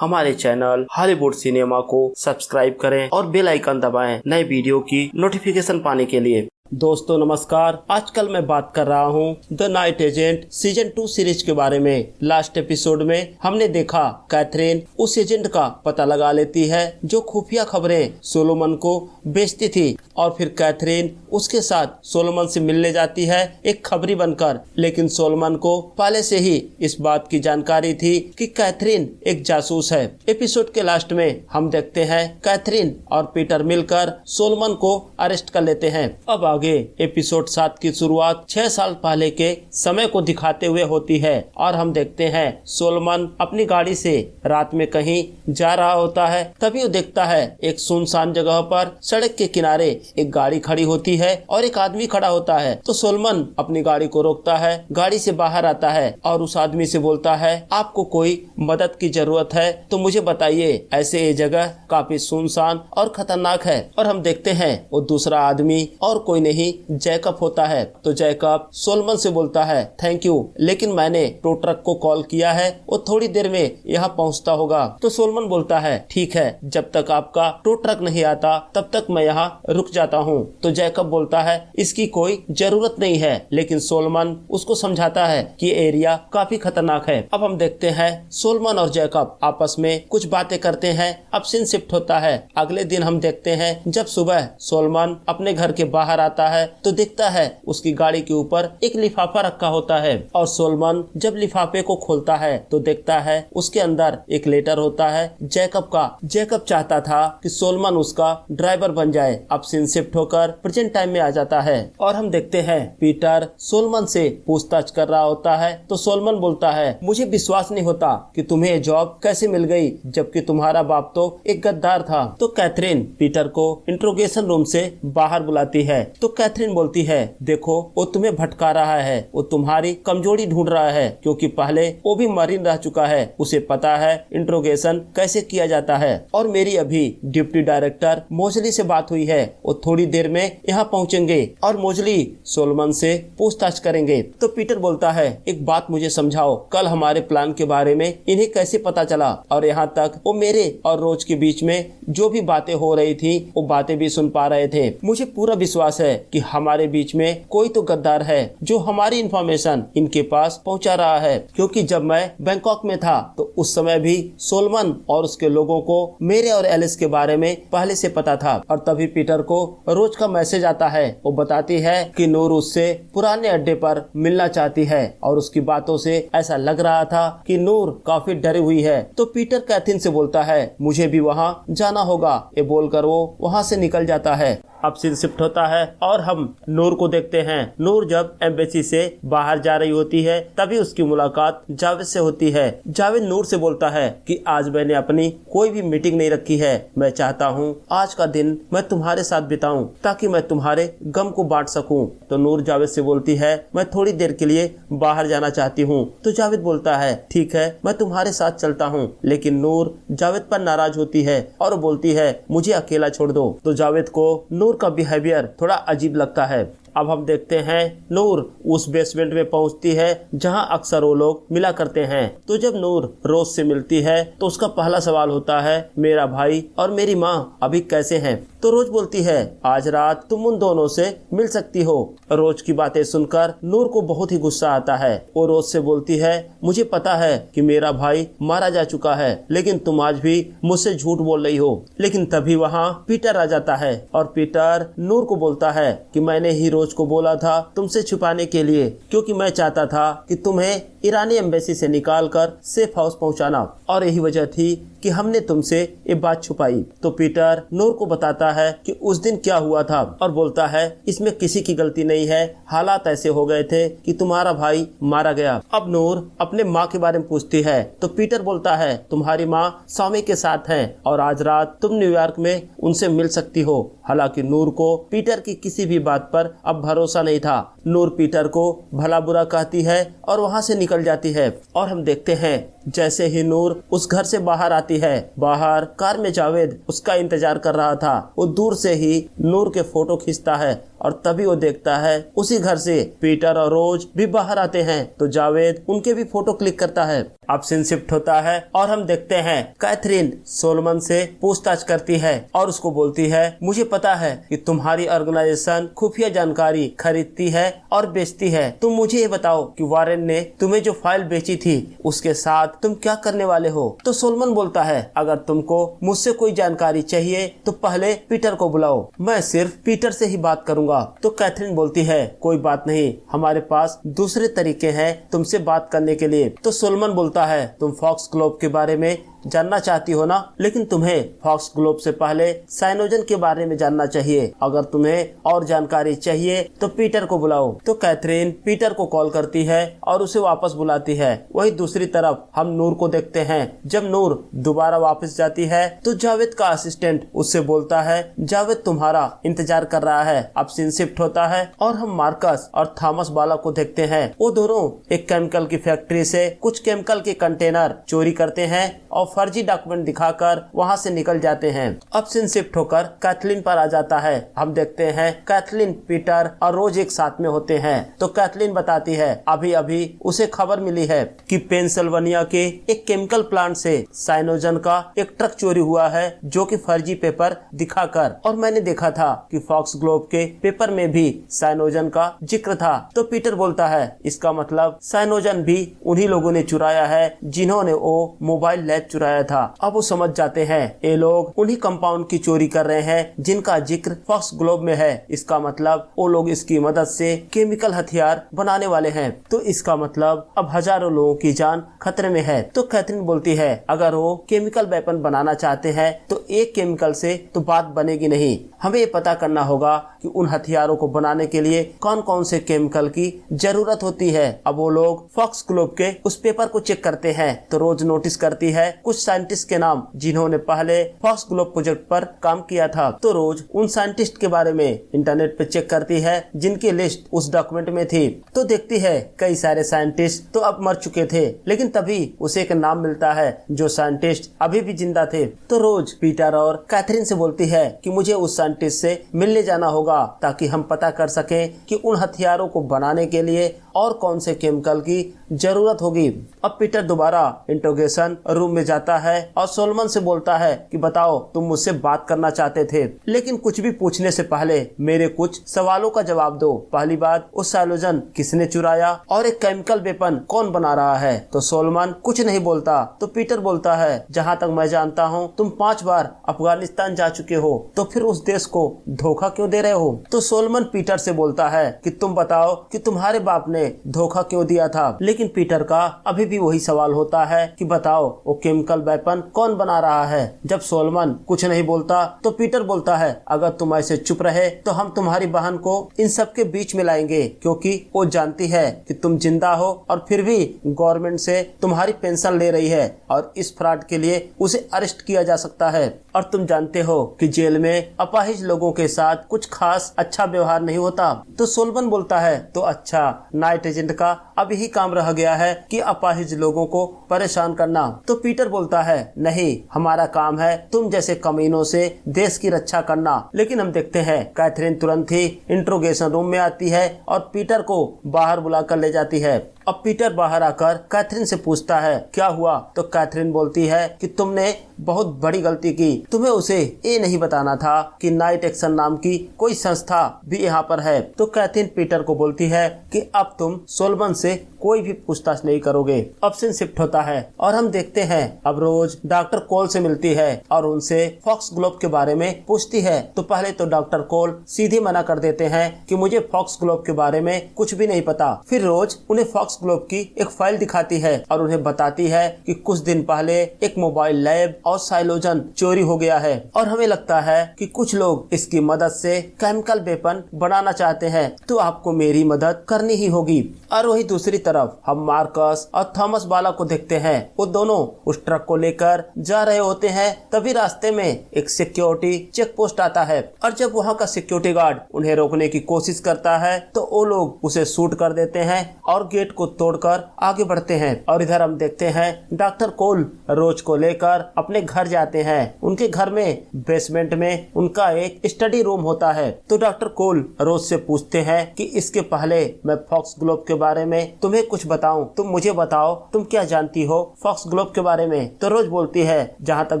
हमारे channel Hollywood cinema को subscribe करें और बेल आइकन दबाएं नए वीडियो की नोटिफिकेशन पाने के लिए। दोस्तों नमस्कार, आजकल मैं बात कर रहा हूं the night agent season 2 series के बारे में। लास्ट एपिसोड में हमने देखा कैथरीन उस एजेंट का पता लगा लेती है जो खुफिया खबरें सोलोमन को बेचती थी और फिर कैथरीन उसके साथ सोलोमन से मिलने जाती है एक खबरी बनकर। लेकिन सोलोमन को पहले से ही इस बात की जानकारी थी कि कैथरीन एक जासूस है। एपिसोड के लास्ट में हम देखते हैं कैथरीन और पीटर मिलकर सोलोमन को अरेस्ट कर लेते हैं। अब आगे एपिसोड 7 की शुरुआत 6 साल पहले के समय को दिखाते हुए होती है और हम देखते हैं सोलोमन अपनी गाड़ी से रात में कहीं जा रहा होता है। तभी वो देखता है एक सुनसान जगह पर सड़क के किनारे एक गाड़ी खड़ी होती है और एक आदमी खड़ा होता है। तो सोलोमन अपनी गाड़ी को रोकता है, गाड़ी से बाहर आता है और उस आदमी से बोलता है आपको कोई मदद की जरूरत है तो मुझे बताइए, ऐसे ये जगह काफी सुनसान और खतरनाक है। और हम देखते हैं वो दूसरा आदमी और कोई नहीं जैकब होता है। तो जैकब सोलोमन से बोलता है थैंक यू, लेकिन मैंने टो ट्रक को कॉल किया है, वो थोड़ी देर में यहाँ पहुँचता होगा। तो सोलोमन बोलता है ठीक है, जब तक आपका टो ट्रक नहीं आता तब तक मैं यहाँ रुक जाता हूँ। तो जैकब बोलता है इसकी कोई जरूरत नहीं है, लेकिन सोलोमन उसको समझाता है कि एरिया काफी खतरनाक है। अब हम देखते हैं सोलोमन और जैकब आपस में कुछ बातें करते हैं। अब सीन शिफ्ट होता है अगले दिन। हम देखते हैं जब सुबह सोलोमन अपने घर के बाहर आता है तो दिखता है उसकी गाड़ी के ऊपर एक लिफाफा रखा होता है और सोलोमन जब लिफाफे को खोलता है तो देखता है उसके अंदर एक लेटर होता है जैकब का। जैकब चाहता था कि सोलोमन उसका ड्राइवर बन जाए। अब सीन शिफ्ट होकर प्रेजेंट टाइम में आ जाता है और हम देखते हैं पीटर सोलोमन से पूछताछ कर रहा होता है। तो सोलोमन बोलता है मुझे विश्वास नहीं होता कि तुम्हें ये जॉब कैसे मिल गई, जबकि तुम्हारा बाप तो एक गद्दार था। तो कैथरीन पीटर को इंट्रोगेशन रूम से बाहर बुलाती है। तो कैथरीन बोलती है देखो वो तुम्हें भटका रहा है, वो तुम्हारी कमजोरी ढूंढ रहा है, क्योंकि पहले वो भी मरीन रह चुका है, उसे पता है इंट्रोगेशन कैसे किया जाता है। और मेरी अभी डिप्टी डायरेक्टर मोजली से बात हुई है, वो थोड़ी देर में यहाँ पहुँचेंगे और मोजली सोलोमन से पूछताछ करेंगे। तो पीटर बोलता है एक बात मुझे समझाओ, कल हमारे प्लान के बारे में इन्हें कैसे पता चला? और यहाँ तक वो मेरे और रोज के बीच में जो भी बातें हो रही थी वो बातें भी सुन पा रहे थे। मुझे पूरा विश्वास है कि हमारे बीच में कोई तो गद्दार है जो हमारी इंफॉर्मेशन इनके पास पहुंचा रहा है, क्योंकि जब मैं बैंकॉक में था तो उस समय भी सोलोमन और उसके लोगों को मेरे और एलिस के बारे में पहले से पता था। और तभी पीटर को रोज का मैसेज आता है, वो बताती है कि नूर उससे पुराने अड्डे पर मिलना चाहती है और उसकी बातों से ऐसा लग रहा था कि नूर काफी डरी हुई है। तो पीटर कैथरीन से बोलता है मुझे भी वहाँ जाना होगा, ये बोलकर वो वहाँ से निकल जाता है। अब सीन शिफ्ट होता है और हम नूर को देखते हैं। नूर जब एम्बेसी से बाहर जा रही होती है तभी उसकी मुलाकात जावेद से होती है। जावेद नूर से बोलता है कि आज मैंने अपनी कोई भी मीटिंग नहीं रखी है, मैं चाहता हूँ आज का दिन मैं तुम्हारे साथ बिताऊं ताकि मैं तुम्हारे गम को बांट सकूं। तो नूर जावेद से बोलती है मैं थोड़ी देर के लिए बाहर जाना चाहती हूँ। तो जावेद बोलता है ठीक है, मैं तुम्हारे साथ चलता हूँ। लेकिन नूर जावेद पर नाराज होती है और बोलती है मुझे अकेला छोड़ दो। तो जावेद को नूर का बिहेवियर थोड़ा अजीब लगता है। अब हम देखते हैं नूर उस बेसमेंट में पहुंचती है जहां अक्सर वो लोग मिला करते हैं। तो जब नूर रोज से मिलती है तो उसका पहला सवाल होता है मेरा भाई और मेरी माँ अभी कैसे हैं? तो रोज बोलती है आज रात तुम उन दोनों से मिल सकती हो। रोज की बातें सुनकर नूर को बहुत ही गुस्सा आता है। वो रोज से बोलती है मुझे पता है कि मेरा भाई मारा जा चुका है, लेकिन तुम आज भी मुझसे झूठ बोल रही हो। लेकिन तभी वहाँ पीटर आ जाता है और पीटर नूर को बोलता है कि मैंने ही रोज को बोला था तुमसे छुपाने के लिए, क्योंकि मैं चाहता था कि तुम्हें ईरानी एम्बेसी से निकालकर सेफ हाउस पहुंचाना, और यही वजह थी कि हमने तुमसे ये बात छुपाई। तो पीटर नूर को बताता है कि उस दिन क्या हुआ था और बोलता है इसमें किसी की गलती नहीं है, हालात ऐसे हो गए थे कि तुम्हारा भाई मारा गया। अब नूर अपने माँ के बारे में पूछती है तो पीटर बोलता है तुम्हारी माँ स्वामी के साथ है और आज रात तुम न्यूयॉर्क में उनसे मिल सकती हो। हालांकि नूर को पीटर की किसी भी बात पर अब भरोसा नहीं था। नूर पीटर को भला बुरा कहती है और वहाँ से निकल जाती है। और हम देखते हैं जैसे ही नूर उस घर से बाहर आती है, बाहर कार में जावेद उसका इंतजार कर रहा था। वो दूर से ही नूर के फोटो खींचता है और तभी वो देखता है उसी घर से पीटर और रोज भी बाहर आते हैं, तो जावेद उनके भी फोटो क्लिक करता है। अब सीन शिफ्ट होता है और हम देखते हैं कैथरीन सोलोमन से पूछताछ करती है और उसको बोलती है, मुझे पता है कि तुम्हारी ऑर्गेनाइजेशन खुफिया जानकारी खरीदती है और बेचती है। तुम मुझे ये बताओ कि वारेन ने तुम्हें जो फाइल बेची थी उसके साथ तुम क्या करने वाले हो? तो सोलोमन बोलता है, अगर तुमको मुझसे कोई जानकारी चाहिए तो पहले पीटर को बुलाओ, मैं सिर्फ पीटर से ही बात करूंगा। तो कैथरीन बोलती है, कोई बात नहीं, हमारे पास दूसरे तरीके हैं तुमसे बात करने के लिए। तो सोलोमन बोलता है, तुम फॉक्स ग्लोब के बारे में जानना चाहती हो ना, लेकिन तुम्हें फॉक्स ग्लोब से पहले साइनोजन के बारे में जानना चाहिए। अगर तुम्हें और जानकारी चाहिए तो पीटर को बुलाओ। तो कैथरीन पीटर को कॉल करती है और उसे वापस बुलाती है। वही दूसरी तरफ हम नूर को देखते हैं। जब नूर दोबारा वापस जाती है तो जावेद का असिस्टेंट उससे बोलता है, जावेद तुम्हारा इंतजार कर रहा है। अब सीन शिफ्ट होता है और हम मार्कस और थॉमस बाला को देखते हैं। वो दोनों एक केमिकल की फैक्ट्री से कुछ केमिकल के कंटेनर चोरी करते हैं और फर्जी डॉक्यूमेंट दिखाकर वहां से निकल जाते हैं। अब सीन शिफ्ट होकर कैथलीन पर आ जाता है। हम देखते हैं कैथलीन, पीटर और रोज एक साथ में होते हैं। तो कैथलीन बताती है, अभी अभी उसे खबर मिली है कि पेंसिल्वेनिया के एक केमिकल प्लांट से साइनोजन का एक ट्रक चोरी हुआ है, जो कि फर्जी पेपर दिखाकर, और मैंने देखा था कि फॉक्स ग्लोब के पेपर में भी साइनोजन का जिक्र था। तो पीटर बोलता है, इसका मतलब साइनोजन भी उन्हीं लोगों ने चुराया है जिन्होंने वो मोबाइल लैब चुराया था। अब वो समझ जाते हैं ये लोग उन्हीं कंपाउंड की चोरी कर रहे हैं जिनका जिक्र फॉक्स ग्लोब में है। इसका मतलब वो लोग इसकी मदद से केमिकल हथियार बनाने वाले हैं। तो इसका मतलब अब हजारों लोगों की जान खतरे में है। तो कैथरीन बोलती है, अगर वो केमिकल वेपन बनाना चाहते हैं तो एक केमिकल से तो बात बनेगी नहीं। हमें ये पता करना होगा कि उन हथियारों को बनाने के लिए कौन कौन से केमिकल की जरूरत होती है। अब वो लोग फॉक्स ग्लोब के उस पेपर को चेक करते हैं तो रोज नोटिस करती है कुछ साइंटिस्ट के नाम जिन्होंने पहले फॉक्स ग्लोब प्रोजेक्ट पर काम किया था। तो रोज उन साइंटिस्ट के बारे में इंटरनेट पे चेक करती है जिनकी लिस्ट उस डॉक्यूमेंट में थी। तो देखती है कई सारे साइंटिस्ट तो अब मर चुके थे, लेकिन तभी उसे एक नाम मिलता है जो साइंटिस्ट अभी भी जिंदा थे। तो रोज पीटर और कैथरीन से बोलती है कि मुझे उस साइंटिस्ट से मिलने जाना होगा ताकि हम पता कर सकें कि उन हथियारों को बनाने के लिए और कौन से केमिकल की जरूरत होगी। अब पीटर दोबारा इंट्रोगेशन रूम में जाता है और सोलोमन से बोलता है कि बताओ, तुम मुझसे बात करना चाहते थे, लेकिन कुछ भी पूछने से पहले मेरे कुछ सवालों का जवाब दो। पहली बात, उस साइलोजन किसने चुराया और एक केमिकल वेपन कौन बना रहा है? तो सोलोमन कुछ नहीं बोलता। तो पीटर बोलता है, जहाँ तक मैं जानता हूँ तुम 5 बार अफगानिस्तान जा चुके हो, तो फिर उस देश को धोखा क्यों दे रहे हो? तो सोलोमन पीटर से बोलता है कि तुम बताओ कि तुम्हारे बाप ने धोखा क्यों दिया था। लेकिन पीटर का अभी भी वही सवाल होता है कि बताओ वो केमिकल वेपन कौन बना रहा है। जब सोलोमन कुछ नहीं बोलता तो पीटर बोलता है, अगर तुम ऐसे चुप रहे तो हम तुम्हारी बहन को इन सब के बीच में लाएंगे, क्योंकि वो जानती है कि तुम जिंदा हो और फिर भी गवर्नमेंट से तुम्हारी पेंशन ले रही है और इस फ्रॉड के लिए उसे अरेस्ट किया जा सकता है। और तुम जानते हो कि जेल में अपाहिज लोगों के साथ कुछ खास अच्छा व्यवहार नहीं होता। तो सोलोमन बोलता है, तो अच्छा, नाइट एजेंट का अब यही काम रह गया है कि अपाहिज लोगों को परेशान करना। तो पीटर बोलता है, नहीं, हमारा काम है तुम जैसे कमीनों से देश की रक्षा करना। लेकिन हम देखते हैं कैथरीन तुरंत ही इंट्रोगेशन रूम में आती है और पीटर को बाहर बुलाकर ले जाती है। अब पीटर बाहर आकर कैथरीन से पूछता है, क्या हुआ? तो कैथरीन बोलती है कि तुमने बहुत बड़ी गलती की। तुम्हें उसे ये नहीं बताना था कि नाइट एक्शन नाम की कोई संस्था भी यहाँ पर है। तो कैथरीन पीटर को बोलती है कि अब तुम सोलोमन से कोई भी पूछताछ नहीं करोगे। अब सीन शिफ्ट होता है और हम देखते हैं अब रोज डॉक्टर कोल से मिलती है और उनसे फॉक्स ग्लोब के बारे में पूछती है। तो पहले तो डॉक्टर कोल सीधे मना कर देते हैं कि मुझे फॉक्स ग्लोब के बारे में कुछ भी नहीं पता। फिर रोज उन्हें फॉक्स ग्लोब की एक फाइल दिखाती है और उन्हें बताती है कि कुछ दिन पहले एक मोबाइल लैब और साइलोजन चोरी हो गया है और हमें लगता है कि कुछ लोग इसकी मदद से केमिकल वेपन बनाना चाहते हैं, तो आपको मेरी मदद करनी ही होगी। और वही दूसरी तरफ हम मार्कस और थॉमस बाला को देखते हैं। वो दोनों उस ट्रक को लेकर जा रहे होते हैं। तभी रास्ते में एक सिक्योरिटी चेक पोस्ट आता है और जब वहाँ का सिक्योरिटी गार्ड उन्हें रोकने की कोशिश करता है तो वो लोग उसे शूट कर देते हैं और गेट को तोड़कर आगे बढ़ते हैं। और इधर हम देखते हैं डॉक्टर कोल रोज को लेकर अपने घर जाते हैं। उनके घर में बेसमेंट में उनका एक स्टडी रूम होता है। तो डॉक्टर कोल रोज से पूछते हैं कि इसके पहले मैं फॉक्स ग्लोब के बारे में तुम्हें कुछ बताऊं, तुम मुझे बताओ तुम क्या जानती हो फॉक्स ग्लोब के बारे में। तो रोज बोलती है जहाँ तक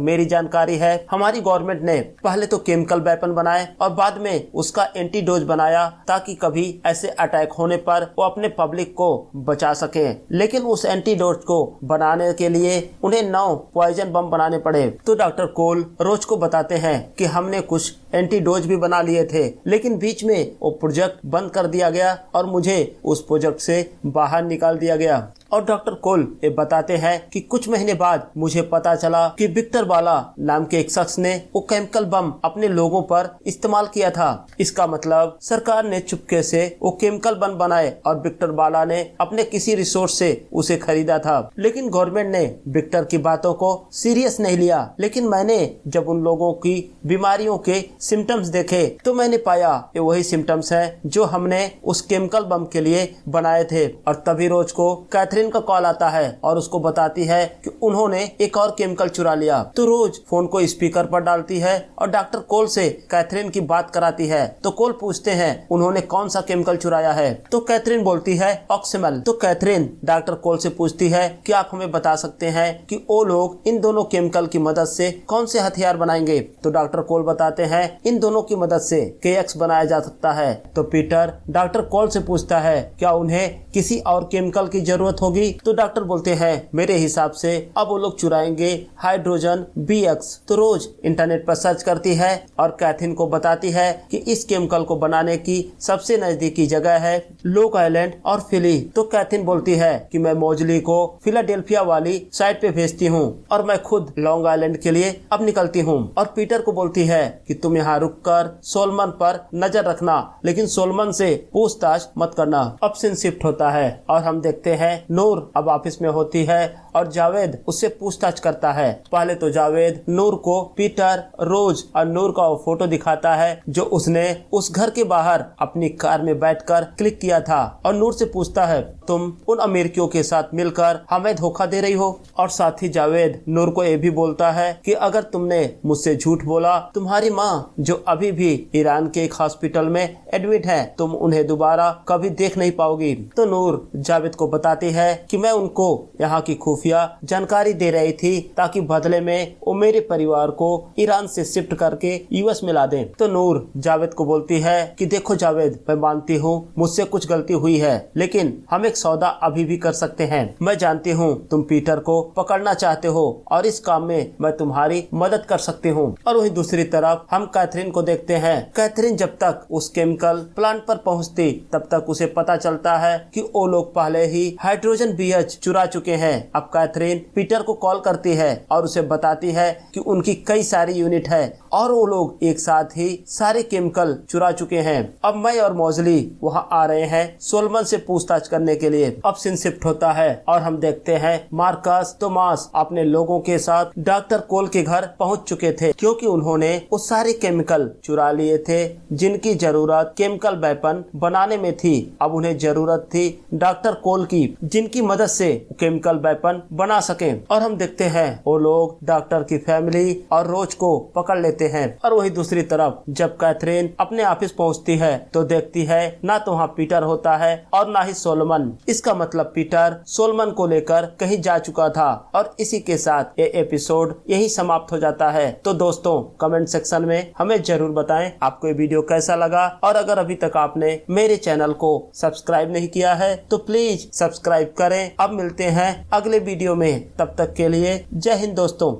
मेरी जानकारी है हमारी गवर्नमेंट ने पहले तो केमिकल वेपन बनाए और बाद में उसका एंटीडोज बनाया ताकि कभी ऐसे अटैक होने पर वो अपने पब्लिक को बचा सके। लेकिन उस एंटीडोज को बनाने के लिए उन्हें 9 पॉइजन बम बनाने पड़े। तो डॉक्टर कोल रोज को बताते हैं कि हमने कुछ एंटीडोज भी बना लिए थे लेकिन बीच में वो प्रोजेक्ट बंद कर दिया गया और मुझे उस प्रोजेक्ट से बाहर निकाल दिया गया। और डॉक्टर कोल ये बताते हैं कि कुछ महीने बाद मुझे पता चला कि विक्टर बाला नाम के एक शख्स ने वो केमिकल बम अपने लोगों पर इस्तेमाल किया था। इसका मतलब सरकार ने चुपके से वो केमिकल बम बनाए और विक्टर बाला ने अपने किसी रिसोर्स से उसे खरीदा था। लेकिन गवर्नमेंट ने विक्टर की बातों को सीरियस नहीं लिया। लेकिन मैंने जब उन लोगों की बीमारियों के सिम्टम्स देखे तो मैंने पाया ये वही सिम्टम्स हैं जो हमने उस केमिकल बम के लिए बनाए थे। और तभी रोज को कैथरीन का कॉल आता है और उसको बताती है कि उन्होंने एक और केमिकल चुरा लिया। तो रोज फोन को स्पीकर पर डालती है और डॉक्टर कोल से कैथरीन की बात कराती है। तो कोल पूछते हैं उन्होंने कौन सा केमिकल चुराया है। तो कैथरीन बोलती है ऑक्सीमल। तो कैथरीन डॉक्टर कोल से पूछती है कि आप हमें बता सकते हैं कि वो लोग इन दोनों केमिकल की मदद से कौन से हथियार बनाएंगे। तो डॉक्टर कोल बताते हैं इन दोनों की मदद से KX बनाया जा सकता है। तो पीटर डॉक्टर कोल से पूछता है क्या उन्हें किसी और केमिकल की जरूरत होगी। तो डॉक्टर बोलते हैं मेरे हिसाब से अब वो लोग चुराएंगे हाइड्रोजन BX। तो रोज इंटरनेट पर सर्च करती है और कैथरीन को बताती है कि इस केमिकल को बनाने की सबसे नजदीकी जगह है लॉन्ग आइलैंड और फिली। तो कैथरीन बोलती है कि मैं मोजली को फिलाडेल्फिया वाली साइड पे भेजती हूँ और मैं खुद लॉन्ग आइलैंड के लिए अब निकलती हूँ। और पीटर को बोलती है कि तुम यहाँ रुककर सोलमन पर नजर रखना लेकिन सोलमन से पूछताछ मत करना। अब सीन शिफ्ट होता है और हम देखते हैं नूर अब ऑफिस में होती है और जावेद उससे पूछताछ करता है। पहले तो जावेद नूर को पीटर, रोज और नूर का वो फोटो दिखाता है जो उसने उस घर के बाहर अपनी कार में बैठकर क्लिक किया था और नूर से पूछता है तुम उन अमेरिकियों के साथ मिलकर हमें धोखा दे रही हो। और साथ ही जावेद नूर को ये भी बोलता है कि अगर तुमने मुझसे झूठ बोला तुम्हारी माँ जो अभी भी ईरान के एक हॉस्पिटल में एडमिट है तुम उन्हें दोबारा कभी देख नहीं पाओगी। तो नूर जावेद को बताती है कि मैं उनको यहाँ की खुफिया जानकारी दे रही थी ताकि बदले में वो मेरे परिवार को ईरान से शिफ्ट करके US में ला दें। तो नूर जावेद को बोलती है कि देखो जावेद मैं मानती हूँ मुझसे कुछ गलती हुई है लेकिन हम एक सौदा अभी भी कर सकते हैं। मैं जानती हूँ तुम पीटर को पकड़ना चाहते हो और इस काम में मैं तुम्हारी मदद कर सकती हूँ। और वही दूसरी तरफ हम कैथरीन को देखते हैं। कैथरीन जब तक उस केमिकल प्लांट पर पहुँचती तब तक उसे पता चलता है कि वो लोग पहले ही हाइड्रोजन BH चुरा चुके हैं। अब कैथरीन पीटर को कॉल करती है और उसे बताती है कि उनकी कई सारी यूनिट है और वो लोग एक साथ ही सारे केमिकल चुरा चुके हैं। अब मैं और मोजली वहाँ आ रहे हैं सोलमन से पूछताछ करने के लिए। अब सीन शिफ्ट होता है और हम देखते हैं मार्कस थॉमस अपने लोगों के साथ डॉक्टर कोल के घर पहुँच चुके थे क्योंकि उन्होंने वो सारे केमिकल चुरा लिए थे जिनकी जरूरत केमिकल वेपन बनाने में थी। अब उन्हें जरूरत थी डॉक्टर कोल की जिनकी मदद से केमिकल वेपन बना सके। और हम देखते हैं वो लोग डॉक्टर की फैमिली और रोज को पकड़ लेते हैं। और वही दूसरी तरफ जब कैथरीन अपने ऑफिस पहुंचती है तो देखती है ना तो वहाँ पीटर होता है और ना ही सोलमन। इसका मतलब पीटर सोलमन को लेकर कहीं जा चुका था। और इसी के साथ ये एपिसोड यही समाप्त हो जाता है। तो दोस्तों कमेंट सेक्शन में हमें जरूर बताएं आपको ये वीडियो कैसा लगा और अगर अभी तक आपने मेरे चैनल को सब्सक्राइब नहीं किया है तो प्लीज सब्सक्राइब करें। अब मिलते हैं अगले वीडियो में, तब तक के लिए जय हिंद दोस्तों।